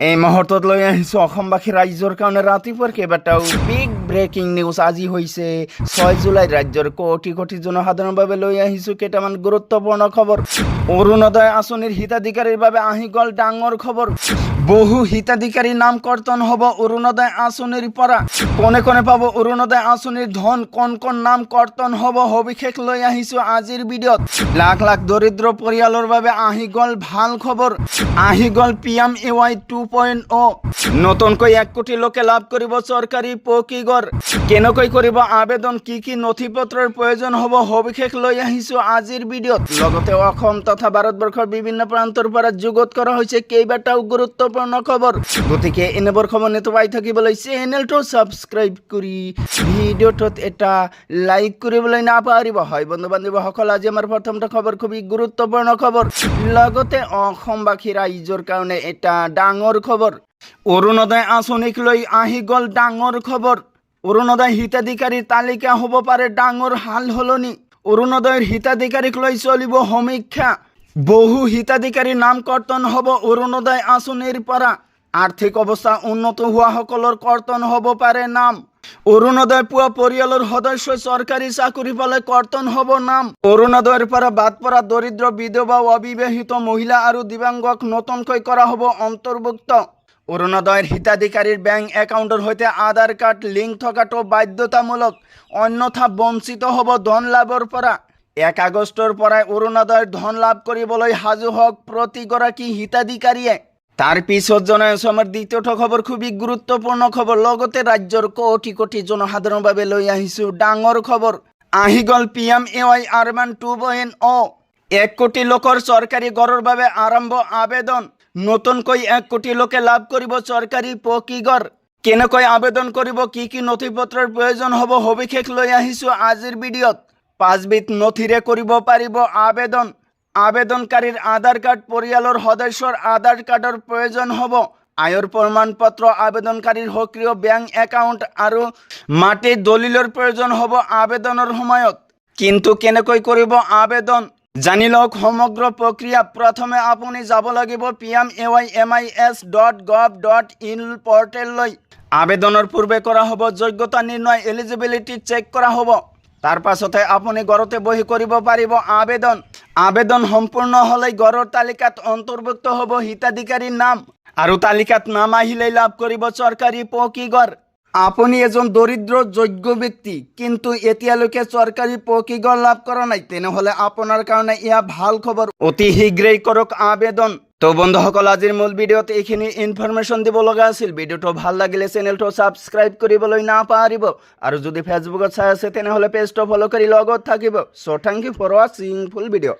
এই মুহূৰ্তত লৈ আহিছোঁ অসমবাসী ৰাইজৰ কাৰণে ৰাতিপুৱাৰ কেইবাটাও বিগ ব্ৰেকিং নিউজ আজি হৈছে 6 জুলাই। ৰাজ্যৰ কোটি কোটি জনসাধাৰণৰ বাবে লৈ আহিছোঁ কেইটামান গুৰুত্বপূৰ্ণ খবৰ। অৰুণোদয় আঁচনিৰ হিতাধিকাৰীৰ বাবে আহি গ'ল ডাঙৰ খবৰ। বহু হিতাধিকাৰীৰ নাম কৰ্তন হ'ব অৰুণোদয় আঁচনিৰ পৰা। কোনে কোনে পাব অৰুণোদয় আঁচনিৰ ধন, কোন নাম কৰ্তন হ'ব সবিশেষ লৈ আহিছোঁ আজিৰ ভিডিঅ'ত। লাখ লাখ দৰিদ্ৰ পৰিয়ালৰ বাবে আহি গ'ল ভাল খবৰ। আহি গ'ল PMAY 2.0। নতুনকৈ 1 কোটি লোকে লাভ কৰিব চৰকাৰী পকীঘৰ। কেনেকৈ কৰিব আবেদন, কি নথি পত্ৰৰ প্ৰয়োজন হ'ব সবিশেষ লৈ আহিছোঁ আজিৰ ভিডিঅ'ত। লগতে অসম তথা ভাৰতবৰ্ষৰ বিভিন্ন প্ৰান্তৰ পৰা যুগত কৰা হৈছে কেইবাটাও গুৰুত্বপূৰ্ণ খবৰ। গতিকে এনেবোৰ খবৰ নিতৌ পাই থাকিবলৈ চেনেলটো ছাবস্ক্ৰাইব কৰি ভিডিঅ'টোত এটা লাইক কৰিবলৈ নাপাহৰিব। হয় বন্ধু বান্ধৱীসকল, আজি আমাৰ প্ৰথমটো খবৰ খুবেই গুৰুত্বপূৰ্ণ খবৰ। লগতে অসমবাসী ৰাইজৰ কাৰণে এটা ডাঙৰ খবৰ। অৰুণোদয় আঁচনিক লৈ আহি গ'ল ডাঙৰ খবৰ। অৰুণোদয় হিতাধিকাৰীৰ তালিকা হ'ব পাৰে ডাঙৰ হাল সলনি। অৰুণোদয়ৰ হিতাধিকাৰীক লৈ চলিব সমীক্ষা। বহু হিতাধিকাৰীৰ নাম কৰ্তন হ'ব অৰুণোদয় আঁচনিৰ পৰা। আৰ্থিক অৱস্থা উন্নত হোৱাসকলৰ কৰ্তন হ'ব পাৰে নাম। অৰুণোদয় পোৱা পৰিয়ালৰ সদস্য চৰকাৰী চাকৰি পালে কৰ্তন হ'ব নাম। অৰুণোদয়ৰ পৰা বাদ পৰা দৰিদ্ৰ, বিধৱা, অবিবাহিত মহিলা আৰু দিব্যাংগক নতুনকৈ কৰা হ'ব অন্তৰ্ভুক্ত। অৰুণোদয়ৰ হিতাধিকাৰীৰ বেংক একাউণ্টৰ সৈতে আধাৰ কাৰ্ড লিংক থকাটো বাধ্যতামূলক, অন্যথা বঞ্চিত হ'ব ধন লাভৰ পৰা। 1 আগষ্টৰ পৰাই অৰুণোদয়ৰ ধন লাভ কৰিবলৈ সাজু হওক প্ৰতিগৰাকী হিতাধিকাৰীয়ে। তাৰ পিছত জনাই আছোঁ আমাৰ দ্বিতীয়টো খবৰ, খুবেই গুৰুত্বপূৰ্ণ খবৰ। লগতে ৰাজ্যৰ কোটি কোটি জনসাধাৰণৰ বাবে লৈ আহিছোঁ ডাঙৰ খবৰ। আহি গ'ল PMAY আৰবান 2.0। 1 কোটি লোকৰ চৰকাৰী ঘৰৰ বাবে আৰম্ভ আবেদন। নতুনকৈ 1 কোটি লোকে লাভ কৰিব চৰকাৰী পকীঘৰ। কেনেকৈ আবেদন কৰিব, কি নথি পত্ৰৰ প্ৰয়োজন হ'ব সবিশেষ লৈ আহিছোঁ আজিৰ ভিডিঅ'ত। 5 বিধ নথিৰে কৰিব পাৰিব আবেদন। আবেদনকাৰীৰ আধাৰ কাৰ্ড, পৰিয়ালৰ সদস্যৰ আধাৰ কাৰ্ডৰ প্ৰয়োজন হ'ব। আয়ৰ প্ৰমাণ পত্ৰ, আবেদনকাৰীৰ সক্ৰিয় বেংক একাউণ্ট আৰু মাটিৰ দলিলৰ প্ৰয়োজন হ'ব আবেদনৰ সময়ত। কিন্তু কেনেকৈ কৰিব আবেদন জানি লওক সমগ্ৰ প্ৰক্ৰিয়া। প্ৰথমে আপুনি যাব লাগিব PMAYMIS.gov.in পৰ্টেললৈ। আবেদনৰ পূৰ্বে কৰা হ'ব যোগ্যতা নিৰ্ণয়, এলিজিবিলিটি চেক কৰা হ'ব। তাৰ পাছতে আপুনি ঘৰতে বহি কৰিব পাৰিব আবেদন। আবেদন সম্পূৰ্ণ হ'লে ঘৰৰ তালিকাত অন্তৰ্ভুক্ত হ'ব হিতাধিকাৰীৰ নাম, আৰু তালিকাত নাম আহিলেই লাভ কৰিব চৰকাৰী পকীঘৰ। আপুনি এজন দৰিদ্ৰ যোগ্য ব্যক্তি কিন্তু এতিয়ালৈকে চৰকাৰী পকীঘৰ লাভ কৰা নাই, তেনেহ'লে আপোনাৰ কাৰণে এয়া ভাল খবৰ। অতি শীঘ্ৰেই কৰক আবেদন। তো বন্ধুসকল, আজিৰ মূল ভিডিঅ'ত এইখিনি ইনফৰমেশ্যন দিব লগা আছিল। ভিডিঅ'টো ভাল লাগিলে চেনেলটো ছাবস্ক্ৰাইব কৰিবলৈ নাপাহৰিব, আৰু যদি ফেচবুকত চাই আছে তেনেহ'লে পেজটো ফ'ল' কৰি লগত থাকিব। চ' থেংক ইউ ফৰ ৱাচিং ফুল ভিডিঅ'।